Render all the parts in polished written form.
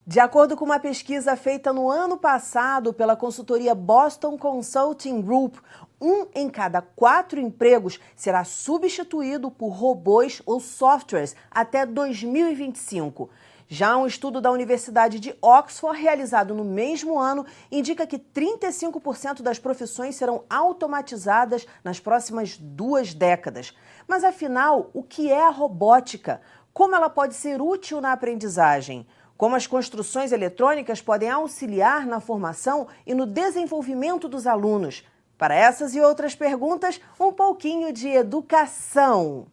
De acordo com uma pesquisa feita no ano passado pela consultoria Boston Consulting Group, 1 em cada 4 empregos será substituído por robôs ou softwares até 2025. Já um estudo da Universidade de Oxford, realizado no mesmo ano, indica que 35% das profissões serão automatizadas nas próximas 2 décadas. Mas afinal, o que é a robótica? Como ela pode ser útil na aprendizagem? Como as construções eletrônicas podem auxiliar na formação e no desenvolvimento dos alunos? Para essas e outras perguntas, um pouquinho de educação.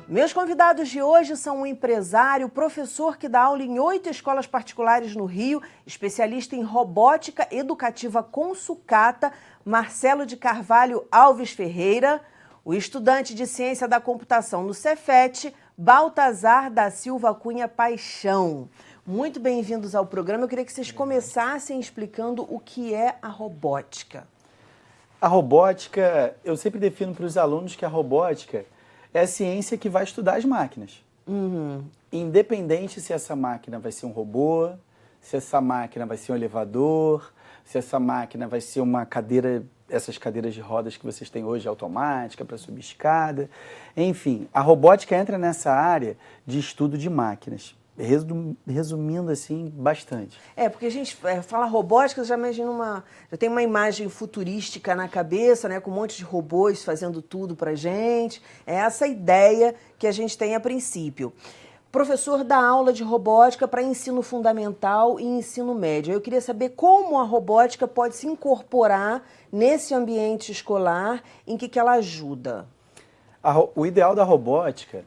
Meus convidados de hoje são um empresário, professor que dá aula em 8 escolas particulares no Rio, especialista em robótica educativa com sucata, Marcelo de Carvalho Alves Ferreira, o estudante de ciência da computação no Cefet, Baltazar da Silva Cunha Paixão. Muito bem-vindos ao programa. Eu queria que vocês começassem explicando o que é a robótica. A robótica, eu sempre defino para os alunos que a robótica é a ciência que vai estudar as máquinas. Independente se essa máquina vai ser um robô, se essa máquina vai ser um elevador, se essa máquina vai ser uma cadeira, essas cadeiras de rodas que vocês têm hoje automática para subir escada. Enfim, a robótica entra nessa área de estudo de máquinas. Resumindo assim, bastante. Porque a gente fala robótica, já imagina já tem uma imagem futurística na cabeça, né, com um monte de robôs fazendo tudo pra gente. É essa ideia que a gente tem a princípio. Professor dá aula de robótica para ensino fundamental e ensino médio. Eu queria saber como a robótica pode se incorporar nesse ambiente escolar, em que ela ajuda. O ideal da robótica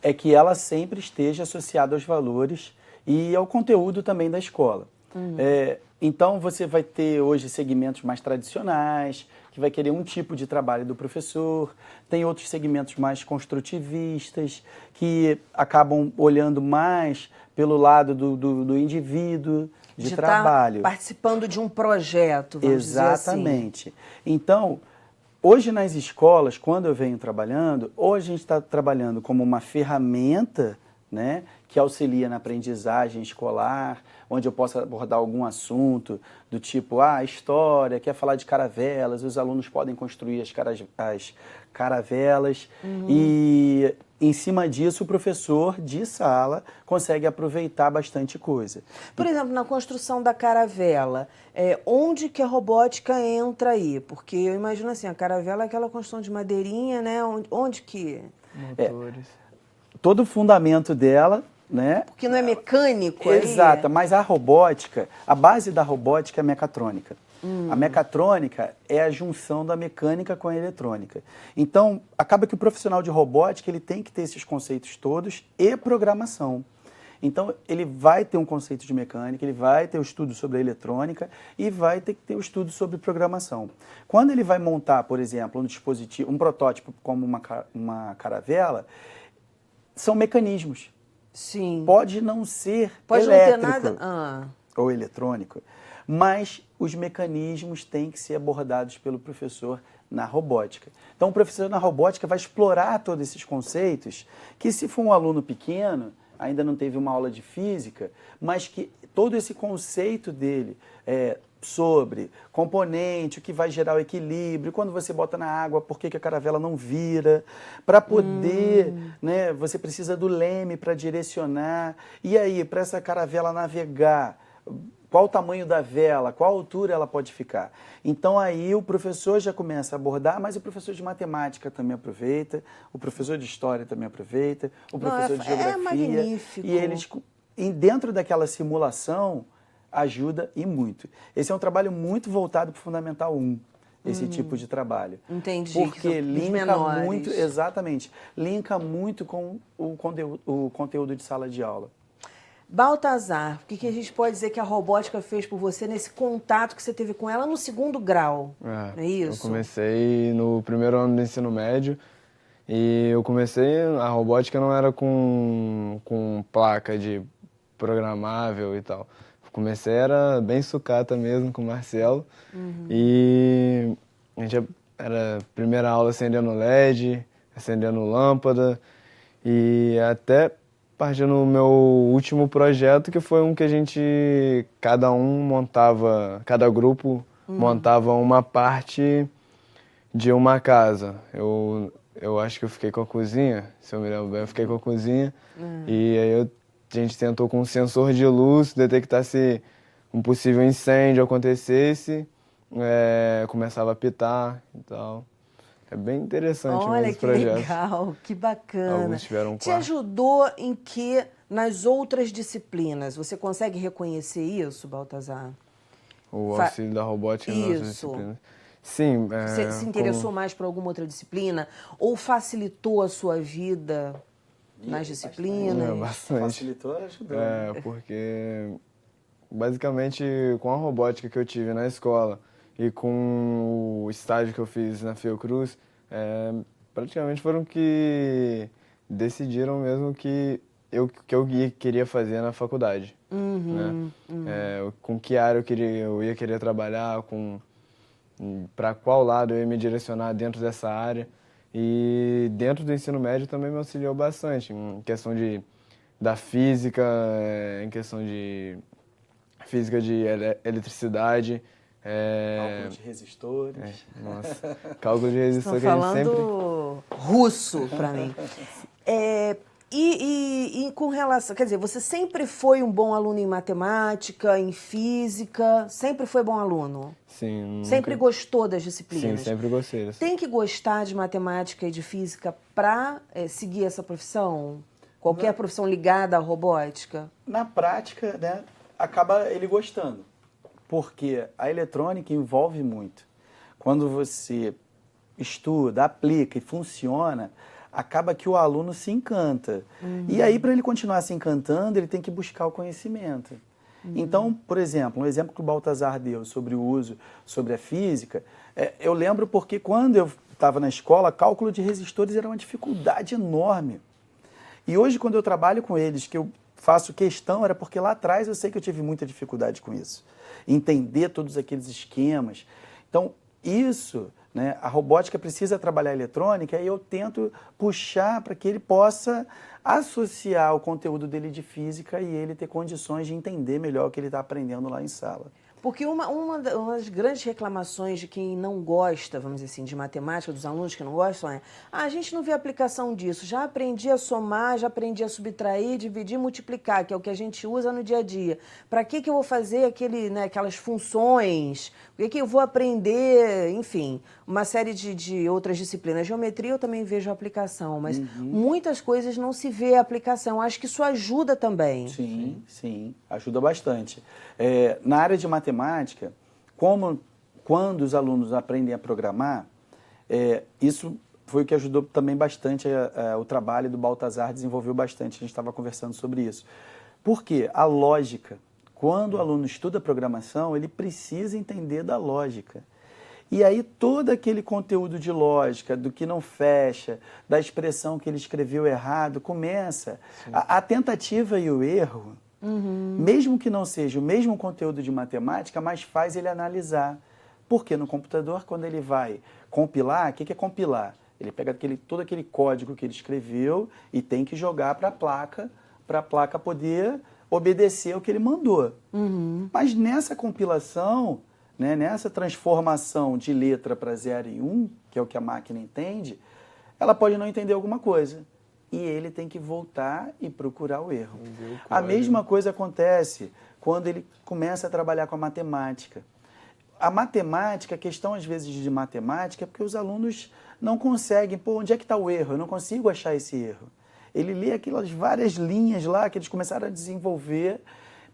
é que ela sempre esteja associada aos valores e ao conteúdo também da escola. Então, você vai ter hoje segmentos mais tradicionais, que vai querer um tipo de trabalho do professor, tem outros segmentos mais construtivistas, que acabam olhando mais pelo lado do indivíduo, de trabalho. Participando de um projeto, vamos dizer assim. Exatamente. Então, hoje nas escolas, quando eu venho trabalhando, hoje a gente está trabalhando como uma ferramenta, né, que auxilia na aprendizagem escolar, onde eu posso abordar algum assunto do tipo, história, quer falar de caravelas, os alunos podem construir as caravelas e em cima disso o professor de sala consegue aproveitar bastante coisa. Por exemplo, na construção da caravela, onde que a robótica entra aí? Porque eu imagino assim, a caravela é aquela construção de madeirinha, né? Onde que... Motores. Todo o fundamento dela, né? Porque não é mecânico aí? Exato, mas a robótica, a base da robótica é a mecatrônica. A mecatrônica é a junção da mecânica com a eletrônica. Então, acaba que o profissional de robótica ele tem que ter esses conceitos todos e programação. Então, ele vai ter um conceito de mecânica, ele vai ter o estudo sobre a eletrônica e vai ter que ter o estudo sobre programação. Quando ele vai montar, por exemplo, um dispositivo, um protótipo como uma caravela, são mecanismos. Sim. Pode não ser Pode elétrico não ter nada... ou eletrônico, mas os mecanismos têm que ser abordados pelo professor na robótica. Então, o professor na robótica vai explorar todos esses conceitos que, se for um aluno pequeno, ainda não teve uma aula de física, mas que todo esse conceito dele sobre componente, o que vai gerar o equilíbrio, quando você bota na água, por que a caravela não vira, para poder, né, você precisa do leme para direcionar, e aí, para essa caravela navegar, qual o tamanho da vela, qual altura ela pode ficar. Então aí o professor já começa a abordar, mas o professor de matemática também aproveita, o professor de história também aproveita, o professor de geografia. É magnífico. E eles, dentro daquela simulação, ajuda e muito. Esse é um trabalho muito voltado para o Fundamental 1, esse tipo de trabalho. Entendi. Porque linka muito, exatamente, linka muito com o conteúdo de sala de aula. Baltazar, o que a gente pode dizer que a robótica fez por você nesse contato que você teve com ela no 2º grau? Não é isso? Eu comecei no 1º ano do ensino médio e a robótica não era com placa de programável e tal. comecei era bem sucata mesmo com o Marcelo. E a gente era primeira aula acendendo LED, acendendo lâmpada e até partindo no meu último projeto, que foi um que a gente, cada grupo montava uma parte de uma casa. Eu acho que eu fiquei com a cozinha, se eu me lembro bem, eu fiquei com a cozinha. E aí a gente tentou com um sensor de luz detectar se um possível incêndio acontecesse, começava a apitar e tal. É bem interessante mesmo Olha esse que projeto. legal, que bacana. Alguns tiveram um Te quarto. ajudou em que nas outras disciplinas? Você consegue reconhecer isso, Baltazar? O Fa- auxílio da robótica nas nossas Isso. disciplinas. Sim, Você se interessou mais por alguma outra disciplina? Ou facilitou a sua vida nas disciplinas? bastante. Facilitou, ajudou. né? Porque basicamente com a robótica que eu tive na escola e com o estágio que eu fiz na Fiocruz, praticamente foram que decidiram mesmo que eu queria fazer na faculdade. Né? Com que área eu ia querer trabalhar, para qual lado eu ia me direcionar dentro dessa área. E dentro do ensino médio também me auxiliou bastante, em questão da física, em questão de física de eletricidade. Cálculo de resistores. Nossa, cálculo de Estão resistência que a gente falando russo para mim. E com relação, quer dizer, você sempre foi um bom aluno em matemática, em física, sempre foi bom aluno? Sim, nunca... Sempre gostou das disciplinas? Sim, sempre gostei. Tem que gostar de matemática e de física para seguir essa profissão? Qualquer profissão ligada à robótica? Na prática, né, acaba ele gostando, porque a eletrônica envolve muito. Quando você estuda, aplica e funciona, acaba que o aluno se encanta. E aí, para ele continuar se encantando, ele tem que buscar o conhecimento. Então, por exemplo, um exemplo que o Baltazar deu sobre o uso, sobre a física, eu lembro porque quando eu estava na escola, cálculo de resistores era uma dificuldade enorme. E hoje, quando eu trabalho com eles, que eu faço questão, era porque lá atrás eu sei que eu tive muita dificuldade com isso. Entender todos aqueles esquemas. Então, isso, né, a robótica precisa trabalhar a eletrônica e eu tento puxar para que ele possa associar o conteúdo dele de física e ele ter condições de entender melhor o que ele está aprendendo lá em sala. Porque uma das grandes reclamações de quem não gosta, vamos dizer assim, de matemática, dos alunos que não gostam, a gente não vê aplicação disso. Já aprendi a somar, já aprendi a subtrair, dividir, multiplicar, que é o que a gente usa no dia a dia. Para que eu vou fazer aquelas funções? O que eu vou aprender? Enfim, uma série de outras disciplinas. Geometria eu também vejo aplicação, mas muitas coisas não se vê aplicação. Acho que isso ajuda também. Sim, sim, ajuda bastante. Na área de matemática, quando os alunos aprendem a programar, isso foi o que ajudou também bastante o trabalho do Baltazar, desenvolveu bastante, a gente estava conversando sobre isso. Por quê? A lógica. Quando o aluno estuda programação, ele precisa entender da lógica. E aí todo aquele conteúdo de lógica, do que não fecha, da expressão que ele escreveu errado, começa. A tentativa e o erro, mesmo que não seja o mesmo conteúdo de matemática, mas faz ele analisar. Porque no computador, quando ele vai compilar, o que é compilar? Ele pega todo aquele código que ele escreveu e tem que jogar para a placa poder obedecer o que ele mandou. Mas nessa compilação, né, nessa transformação de letra para 0 e 1, que é o que a máquina entende, ela pode não entender alguma coisa. E ele tem que voltar e procurar o erro. A mesma coisa acontece quando ele começa a trabalhar com a matemática. A matemática, a questão às vezes de matemática é porque os alunos não conseguem, onde é que está o erro? Eu não consigo achar esse erro. Ele lê aquelas várias linhas lá que eles começaram a desenvolver,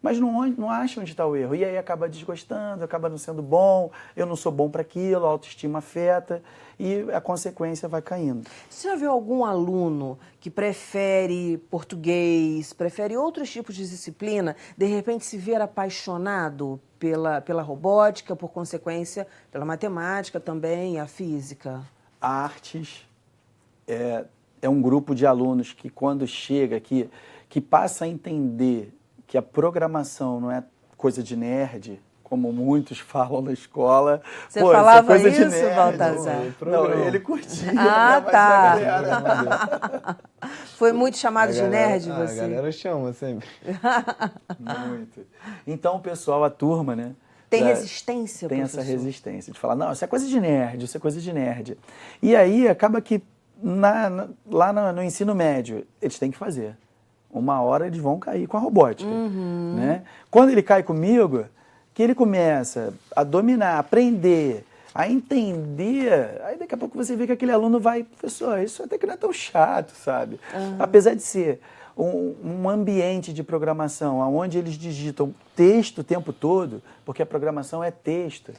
mas não acha onde está o erro. E aí acaba desgostando, acaba não sendo bom, eu não sou bom para aquilo, a autoestima afeta e a consequência vai caindo. Você já viu algum aluno que prefere português, prefere outros tipos de disciplina, de repente se ver apaixonado pela robótica, por consequência, pela matemática também, a física? Artes é um grupo de alunos que quando chega aqui, que passa a entender que a programação não é coisa de nerd, como muitos falam na escola. Você Pô, falava coisa de isso, nerd. Baltazar? Não, ele curtia. Ah, né, mas tá. a galera- Foi muito chamado de nerd, A você? galera chama sempre. Muito. Então, o pessoal, a turma, né? Tem da- resistência, Tem professor? essa resistência de falar, não, isso é coisa de nerd, isso é coisa de nerd. E aí, acaba que lá no ensino médio, eles têm que fazer. Uma hora eles vão cair com a robótica. Né? Quando ele cai comigo, que ele começa a dominar, a aprender, a entender, aí daqui a pouco você vê que aquele aluno vai, professor, isso até que não é tão chato, sabe? Apesar de ser um ambiente de programação onde eles digitam texto o tempo todo, porque a programação é texto.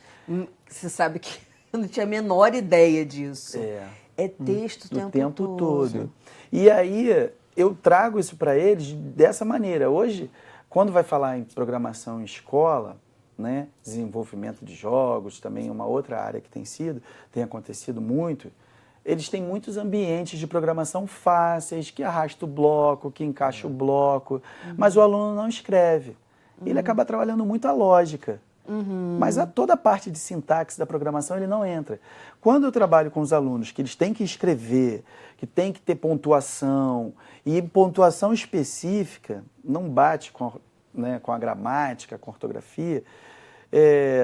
Você sabe que eu não tinha a menor ideia disso. É. Texto O o tempo todo. todo. E aí eu trago isso para eles dessa maneira. Hoje, quando vai falar em programação em escola, né, desenvolvimento de jogos, também uma outra área que tem acontecido muito, eles têm muitos ambientes de programação fáceis, que arrasta o bloco, que encaixa o bloco, mas o aluno não escreve. Ele acaba trabalhando muito a lógica. Mas toda a parte de sintaxe da programação ele não entra. Quando eu trabalho com os alunos que eles têm que escrever, que tem que ter pontuação, e pontuação específica não bate com a gramática, com a ortografia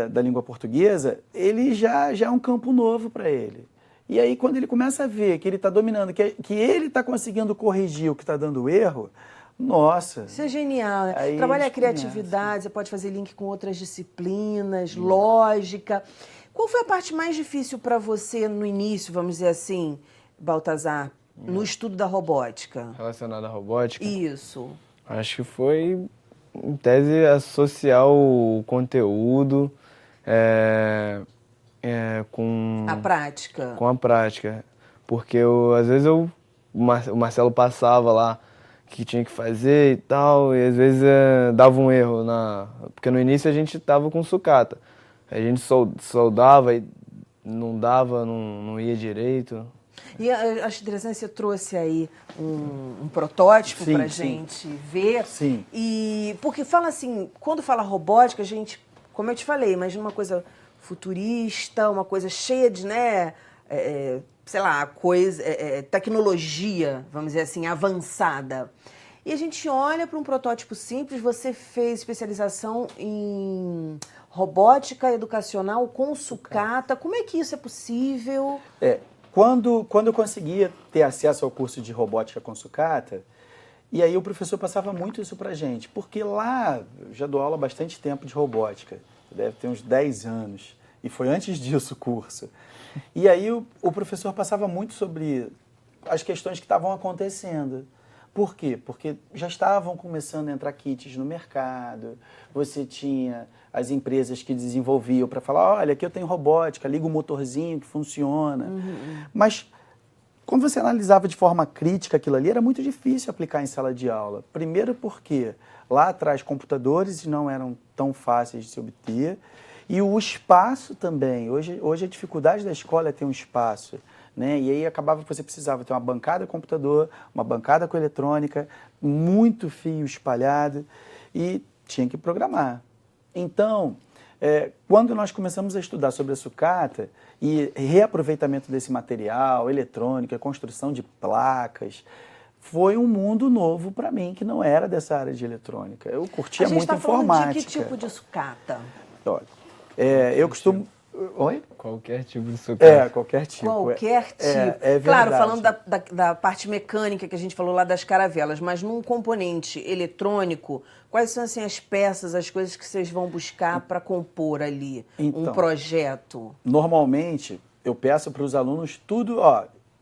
da língua portuguesa, ele já é um campo novo para ele. E aí quando ele começa a ver que ele está dominando, que ele está conseguindo corrigir o que está dando erro, nossa. Isso é genial, né? Aí Trabalha a eles criatividade, você pode fazer link com outras disciplinas, lógica. Qual foi a parte mais difícil para você no início, vamos dizer assim, Baltazar, no estudo da robótica? Relacionado à robótica, Isso. acho que foi, em tese, associar o conteúdo com A prática. com a prática. Porque às vezes o Marcelo passava lá que tinha que fazer e tal, e às vezes dava um erro. Porque no início a gente tava com sucata. A gente soldava e não dava, não ia direito. E eu acho interessante, você trouxe aí um protótipo Sim, para sim. gente ver. Sim. E porque fala assim, quando fala robótica, a gente, como eu te falei, imagina uma coisa futurista, uma coisa cheia de, né, sei lá, tecnologia, vamos dizer assim, avançada. E a gente olha para um protótipo simples, você fez especialização em robótica educacional com sucata. Como é que isso é possível? Quando eu conseguia ter acesso ao curso de robótica com sucata, e aí o professor passava muito isso pra gente, porque lá eu já dou aula há bastante tempo de robótica, deve ter uns 10 anos, e foi antes disso o curso. E aí o professor passava muito sobre as questões que estavam acontecendo. Por quê? Porque já estavam começando a entrar kits no mercado, você tinha as empresas que desenvolviam para falar, olha, aqui eu tenho robótica, liga o motorzinho que funciona. Mas quando você analisava de forma crítica aquilo ali, era muito difícil aplicar em sala de aula. Primeiro porque lá atrás computadores não eram tão fáceis de se obter, e o espaço também. Hoje a dificuldade da escola é ter um espaço. Né? E aí acabava que você precisava ter uma bancada com computador, uma bancada com eletrônica, muito fio espalhado e tinha que programar. Então, quando nós começamos a estudar sobre a sucata e reaproveitamento desse material, eletrônica, construção de placas, foi um mundo novo para mim, que não era dessa área de eletrônica. Eu curtia muito informática. A gente está falando de que tipo de sucata? Olha, eu costumo... Oi? Qualquer tipo de sucata. Qualquer tipo. Qualquer tipo. É claro, verdade. falando da parte mecânica que a gente falou lá das caravelas, mas num componente eletrônico, quais são assim, as peças, as coisas que vocês vão buscar para compor ali um projeto? Normalmente, eu peço para os alunos tudo,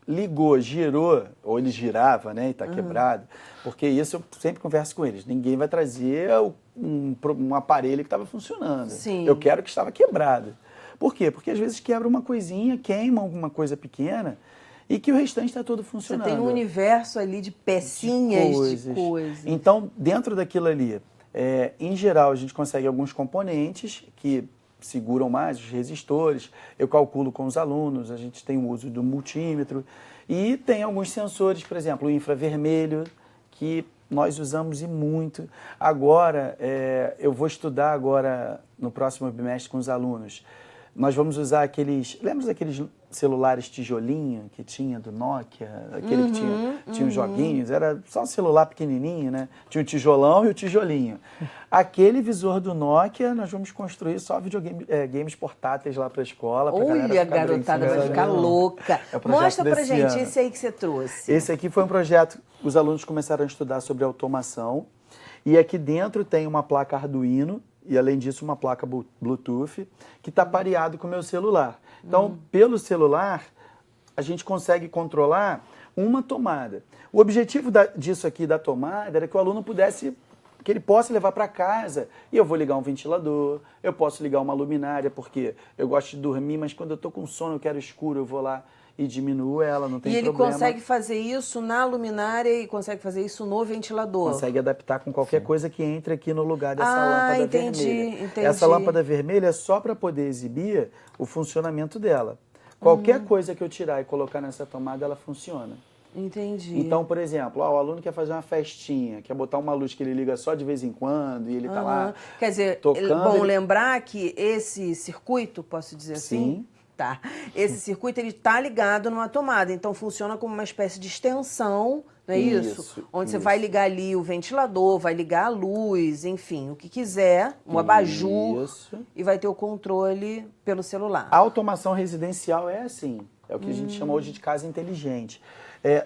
ligou, girou, ou ele girava, né, e está quebrado, porque isso eu sempre converso com eles. Ninguém vai trazer um aparelho que estava funcionando. Sim. Eu quero que estava quebrado. Por quê? Porque às vezes quebra uma coisinha, queima alguma coisa pequena e que o restante está todo funcionando. Você tem um universo ali de pecinhas, de coisas. Então, dentro daquilo ali, em geral, a gente consegue alguns componentes que seguram mais, os resistores. Eu calculo com os alunos, a gente tem o uso do multímetro e tem alguns sensores, por exemplo, o infravermelho, que nós usamos e muito. Agora, eu vou estudar agora, no próximo bimestre, com os alunos. Nós vamos usar lembra daqueles celulares tijolinho que tinha do Nokia? Aquele que tinha os joguinhos, era só um celular pequenininho, né? Tinha o tijolão e o tijolinho. Aquele visor do Nokia, nós vamos construir só games portáteis lá para a escola. Olha, a garotada vai ficar louca. Mostra pra gente esse aí que você trouxe. Esse aqui foi um projeto, os alunos começaram a estudar sobre automação. E aqui dentro tem uma placa Arduino, e além disso uma placa Bluetooth, que está pareado com o meu celular. Então, pelo celular, a gente consegue controlar uma tomada. O objetivo disso aqui da tomada era que o aluno que ele possa levar para casa, e eu vou ligar um ventilador, eu posso ligar uma luminária, porque eu gosto de dormir, mas quando eu estou com sono, eu quero escuro, eu vou lá e diminuo ela, não tem problema. E ele consegue fazer isso na luminária e consegue fazer isso no ventilador? Consegue adaptar com qualquer coisa que entre aqui no lugar dessa lâmpada vermelha. Entendi. Essa lâmpada vermelha é só para poder exibir o funcionamento dela. Qualquer coisa que eu tirar e colocar nessa tomada, ela funciona. Entendi. Então, por exemplo, o aluno quer fazer uma festinha, quer botar uma luz que ele liga só de vez em quando e ele tá lá Quer dizer, tocando. lembrar que esse circuito, posso dizer assim? Sim. Tá. Esse circuito ele está ligado numa tomada, então funciona como uma espécie de extensão, não é isso? Onde você vai ligar ali o ventilador, vai ligar a luz, enfim, o que quiser, um abajur, e vai ter o controle pelo celular. A automação residencial é assim, é o que a gente chama hoje de casa inteligente.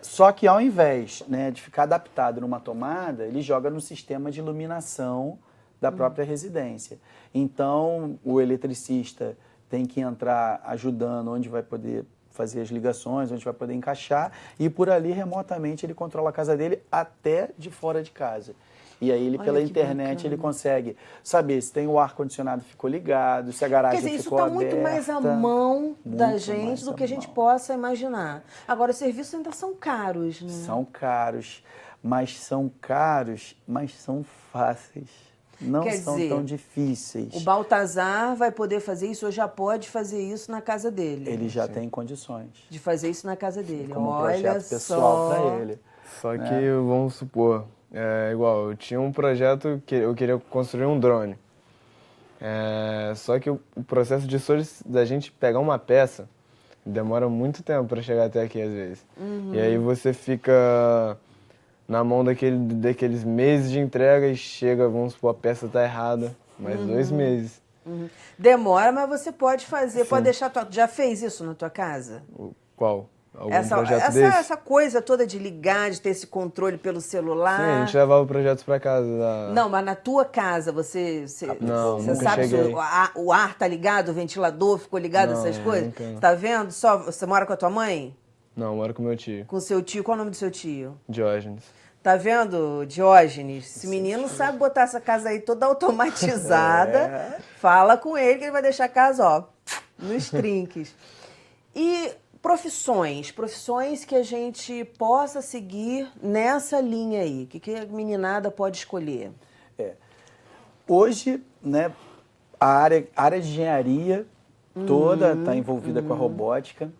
Só que ao invés, né, de ficar adaptado numa tomada, ele joga no sistema de iluminação da própria residência. Então, o eletricista tem que entrar ajudando onde vai poder fazer as ligações, onde vai poder encaixar, e por ali, remotamente, ele controla a casa dele até de fora de casa. E aí, ele, pela internet, ele consegue saber se tem o ar-condicionado ficou ligado, se a garagem ficou aberta. Quer dizer, isso está muito mais à mão da gente do que a gente possa imaginar. Agora, os serviços ainda são caros, né? São caros, mas são fáceis. Não são tão difíceis. O Baltazar vai poder fazer isso, ou já pode fazer isso na casa dele. Ele já tem condições. De fazer isso na casa dele. Como projeto pessoal para ele. Só que, vamos supor, igual, eu tinha um projeto que eu queria construir um drone. Só que o processo da gente pegar uma peça demora muito tempo para chegar até aqui, às vezes. E aí você fica na mão daqueles meses de entrega e chega, vamos supor, a peça tá errada, mais 2 meses. Demora, mas você pode fazer, pode deixar... Já fez isso na tua casa? Qual? Algum projeto desse? Essa coisa toda de ligar, de ter esse controle pelo celular... Sim, a gente levava projetos para casa. Não, mas na tua casa, você nunca sabe se cheguei. o ar tá ligado, o ventilador ficou ligado, essas coisas? Nunca. Você tá vendo? Você mora com a tua mãe? Não, eu moro com meu tio. Com o seu tio? Qual é o nome do seu tio? Diógenes. Tá vendo, Diógenes? Esse menino sabe botar essa casa aí toda automatizada. Fala com ele que ele vai deixar a casa, ó, nos trinques. E profissões que a gente possa seguir nessa linha aí. O que a meninada pode escolher? Hoje, né, a área de engenharia toda está envolvida com a robótica,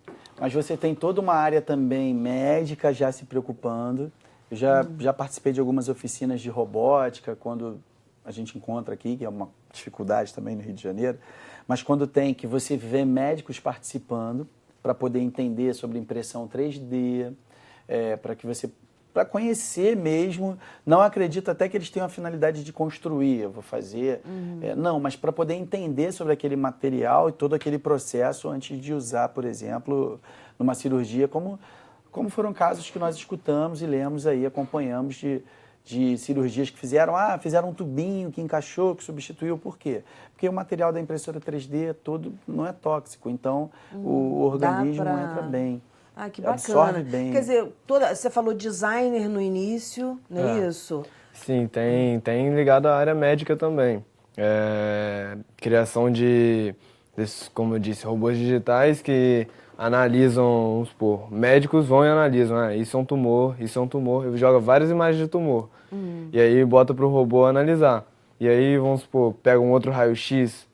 mas você tem toda uma área também médica já se preocupando. Eu já participei de algumas oficinas de robótica, quando a gente encontra aqui, que é uma dificuldade também no Rio de Janeiro, mas quando tem que você vê médicos participando para poder entender sobre impressão 3D, para conhecer mesmo, não acredito até que eles tenham a finalidade de construir, eu vou fazer, não, mas para poder entender sobre aquele material e todo aquele processo antes de usar, por exemplo, numa cirurgia, como foram casos que nós escutamos e lemos aí, acompanhamos de cirurgias que fizeram um tubinho que encaixou, que substituiu. Por quê? Porque o material da impressora 3D todo não é tóxico, então o organismo entra bem. Ah, que bacana. Absorve bem. Quer dizer, você falou designer no início, não é isso? Sim, tem ligado à área médica também. Criação desses, como eu disse, robôs digitais que analisam, vamos supor, médicos vão e analisam, isso é um tumor, joga várias imagens de tumor. E aí bota para o robô analisar. E aí, vamos supor, pega um outro raio-x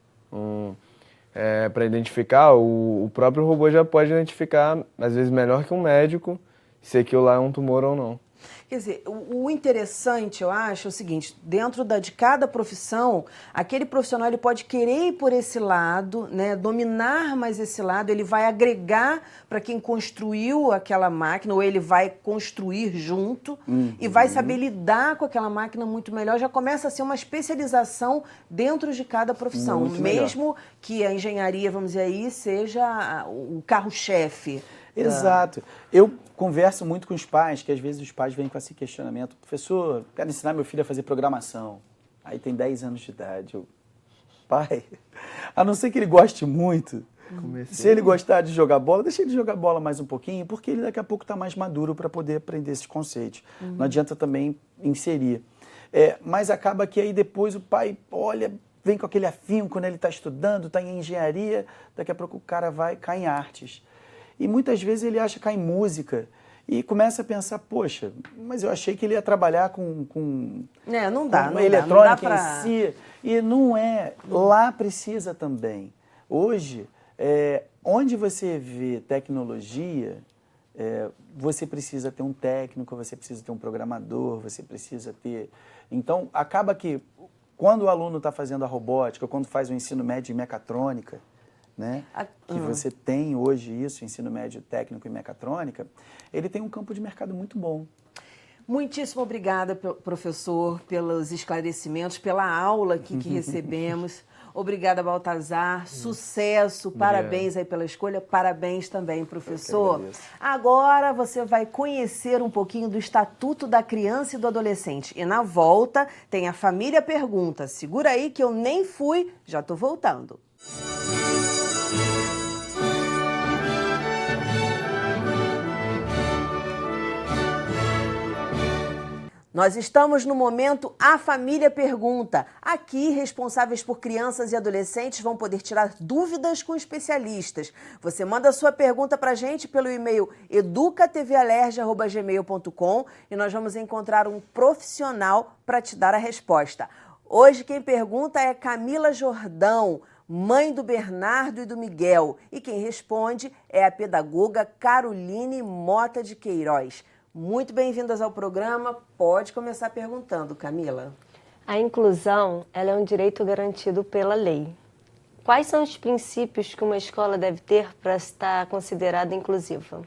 para identificar, o próprio robô já pode identificar, às vezes melhor que um médico, se aquilo lá é um tumor ou não. Quer dizer, o interessante, eu acho, é o seguinte, dentro de cada profissão, aquele profissional ele pode querer ir por esse lado, né, dominar mais esse lado, ele vai agregar para quem construiu aquela máquina, ou ele vai construir junto e vai saber lidar com aquela máquina muito melhor, já começa a ser uma especialização dentro de cada profissão, Muito mesmo que a engenharia, vamos dizer aí, seja o carro-chefe. Exato. Eu converso muito com os pais, que às vezes os pais vêm com esse questionamento. Professor, quero ensinar meu filho a fazer programação. Aí tem 10 anos de idade. Eu, pai, a não ser que ele goste muito, se ele gostar de jogar bola, deixa ele jogar bola mais um pouquinho, porque ele daqui a pouco está mais maduro para poder aprender esses conceitos. Não adianta também inserir. Mas acaba que aí depois o pai olha, vem com aquele afinco, né? Ele está estudando, está em engenharia, daqui a pouco o cara vai cair em artes. E muitas vezes ele acha que cai em música e começa a pensar, poxa, mas eu achei que ele ia trabalhar com eletrônica em si. E não é. Lá precisa também. Hoje, onde você vê tecnologia, você precisa ter um técnico, você precisa ter um programador, você precisa ter... Então, acaba que quando o aluno está fazendo a robótica, quando faz o ensino médio em mecatrônica, né? Que você tem hoje isso, ensino médio técnico em mecatrônica, ele tem um campo de mercado muito bom. Muitíssimo obrigada, professor, pelos esclarecimentos, pela aula aqui que recebemos. Obrigada, Baltazar. Sucesso, parabéns aí pela escolha, parabéns também, professor. Agora você vai conhecer um pouquinho do Estatuto da Criança e do Adolescente. E na volta tem a Família Pergunta. Segura aí que eu nem fui, já estou voltando. Nós estamos no momento A Família Pergunta. Aqui, responsáveis por crianças e adolescentes vão poder tirar dúvidas com especialistas. Você manda a sua pergunta para a gente pelo e-mail educatvAlerge@gmail.com e nós vamos encontrar um profissional para te dar a resposta. Hoje quem pergunta é Camila Jordão, mãe do Bernardo e do Miguel. E quem responde é a pedagoga Caroline Mota de Queiroz. Muito bem-vindas ao programa. Pode começar perguntando, Camila. A inclusão, ela é um direito garantido pela lei. Quais são os princípios que uma escola deve ter para estar considerada inclusiva?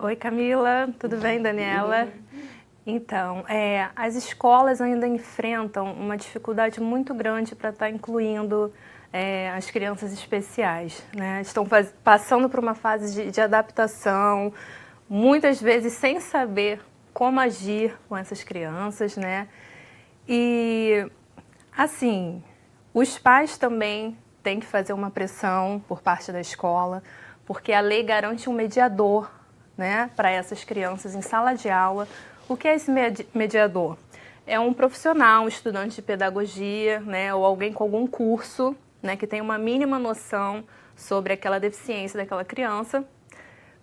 Oi, Camila. Tudo bem, Daniela? Então, as escolas ainda enfrentam uma dificuldade muito grande para estar incluindo as crianças especiais, né? Estão passando por uma fase de adaptação, muitas vezes sem saber como agir com essas crianças, né? E, assim, os pais também têm que fazer uma pressão por parte da escola, porque a lei garante um mediador, né, para essas crianças em sala de aula. O que é esse mediador? É um profissional, um estudante de pedagogia, né, ou alguém com algum curso, né, que tem uma mínima noção sobre aquela deficiência daquela criança,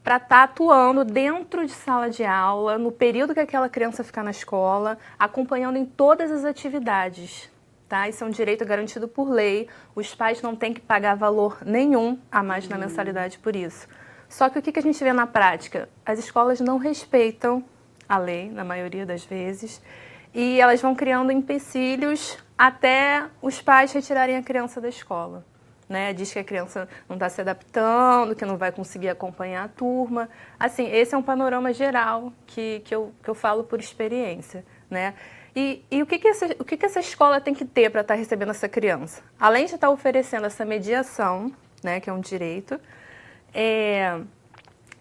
para estar atuando dentro de sala de aula, no período que aquela criança ficar na escola, acompanhando em todas as atividades. Tá? Isso é um direito garantido por lei, os pais não têm que pagar valor nenhum a mais na mensalidade por isso. Só que o que a gente vê na prática? As escolas não respeitam a lei, na maioria das vezes, e elas vão criando empecilhos até os pais retirarem a criança da escola. Né? Diz que a criança não está se adaptando, que não vai conseguir acompanhar a turma. Assim, esse é um panorama geral que eu falo por experiência, né? E o que essa escola tem que ter para estar recebendo essa criança? Além de estar oferecendo essa mediação, né, que é um direito,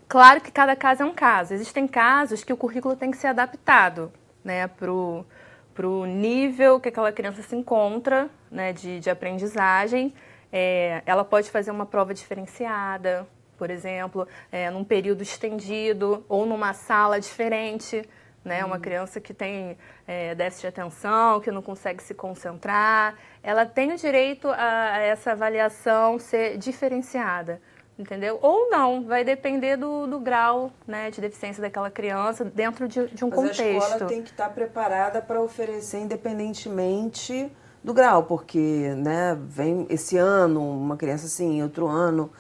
claro que cada caso é um caso. Existem casos que o currículo tem que ser adaptado, né, para o nível que aquela criança se encontra, né, de aprendizagem. Ela pode fazer uma prova diferenciada, por exemplo, num período estendido ou numa sala diferente, né? Uma criança que tem déficit de atenção, que não consegue se concentrar, ela tem o direito a essa avaliação ser diferenciada, entendeu? Ou não, vai depender do grau, né, de deficiência daquela criança dentro de um contexto. Mas a escola tem que estar preparada para oferecer independentemente do grau, porque, né, vem esse ano uma criança assim, outro ano,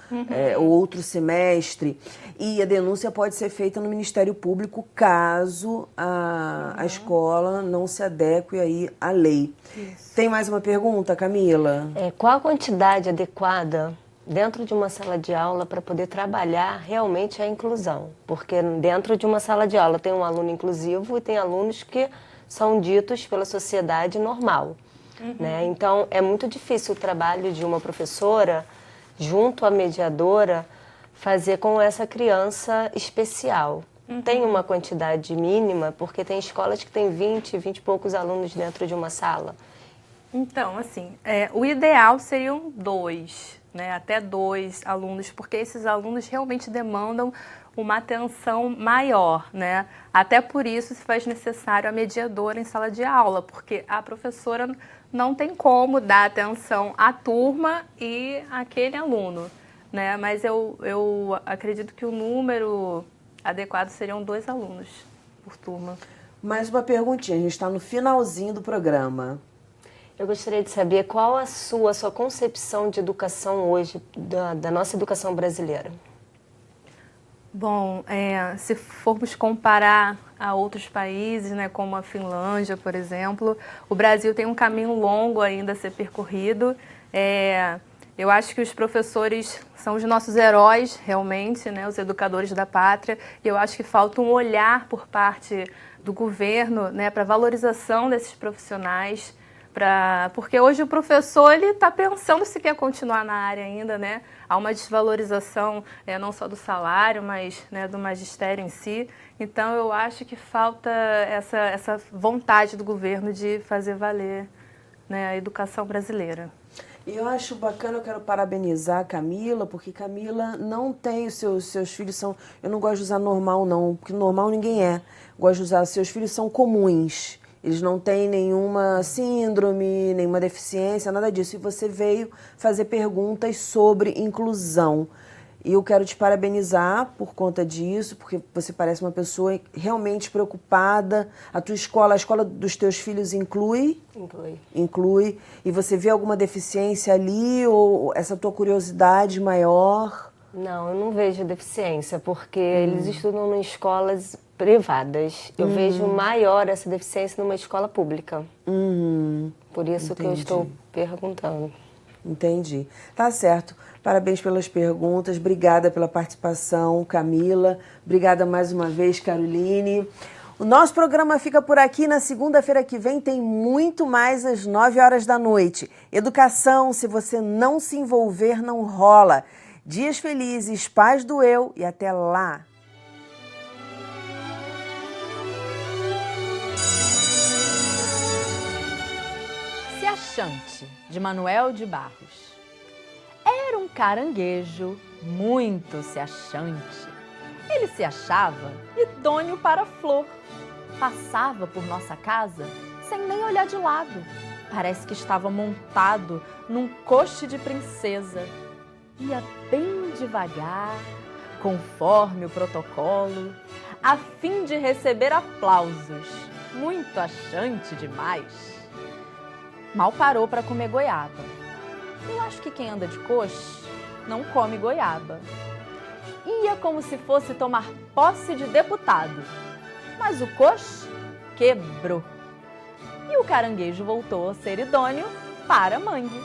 ou outro semestre, e a denúncia pode ser feita no Ministério Público caso a escola não se adeque aí à lei. Isso. Tem mais uma pergunta, Camila? Qual a quantidade adequada dentro de uma sala de aula para poder trabalhar realmente a inclusão? Porque dentro de uma sala de aula tem um aluno inclusivo e tem alunos que são ditos pela sociedade normal. Né? Então, é muito difícil o trabalho de uma professora, junto à mediadora, fazer com essa criança especial. Tem uma quantidade mínima, porque tem escolas que têm 20 e poucos alunos dentro de uma sala. Então, assim, o ideal seriam 2, né? Até 2 alunos, porque esses alunos realmente demandam uma atenção maior, né? Até por isso se faz necessário a mediadora em sala de aula, porque a professora não tem como dar atenção à turma e àquele aluno, né? Mas eu acredito que o número adequado seriam 2 alunos por turma. Mais uma perguntinha, a gente está no finalzinho do programa. Eu gostaria de saber qual a sua concepção de educação hoje, da nossa educação brasileira. Bom, se formos comparar a outros países, né, como a Finlândia, por exemplo, o Brasil tem um caminho longo ainda a ser percorrido. Eu acho que os professores são os nossos heróis, realmente, né, os educadores da pátria, e eu acho que falta um olhar por parte do governo, né, para a valorização desses profissionais, porque hoje o professor está pensando se quer continuar na área ainda, né? Há uma desvalorização não só do salário, mas, né, do magistério em si. Então, eu acho que falta essa vontade do governo de fazer valer, né, a educação brasileira. E eu acho bacana, eu quero parabenizar a Camila, porque Camila não tem os seus filhos são... Eu não gosto de usar normal, não, porque normal ninguém é. Gosto de usar, seus filhos são comuns. Eles não têm nenhuma síndrome, nenhuma deficiência, nada disso. E você veio fazer perguntas sobre inclusão. E eu quero te parabenizar por conta disso, porque você parece uma pessoa realmente preocupada. A tua escola, a escola dos teus filhos inclui? Inclui. E você vê alguma deficiência ali ou essa tua curiosidade maior? Não, eu não vejo deficiência, porque eles estudam em escolas privadas. Eu vejo maior essa deficiência numa escola pública. Por isso que eu estou perguntando. Entendi. Tá certo. Parabéns pelas perguntas. Obrigada pela participação, Camila. Obrigada mais uma vez, Caroline. O nosso programa fica por aqui. Na segunda-feira que vem tem muito mais às 9 horas da noite. Educação, se você não se envolver, não rola. Dias felizes, paz do eu e até lá. Se Achante, de Manuel de Barros. Era um caranguejo muito se achante. Ele se achava idôneo para a flor. Passava por nossa casa sem nem olhar de lado. Parece que estava montado num coche de princesa. Ia bem devagar, conforme o protocolo, a fim de receber aplausos. Muito achante demais. Mal parou para comer goiaba. Eu acho que quem anda de coche não come goiaba. Ia como se fosse tomar posse de deputado, mas o coche quebrou. E o caranguejo voltou a ser idôneo para mangue.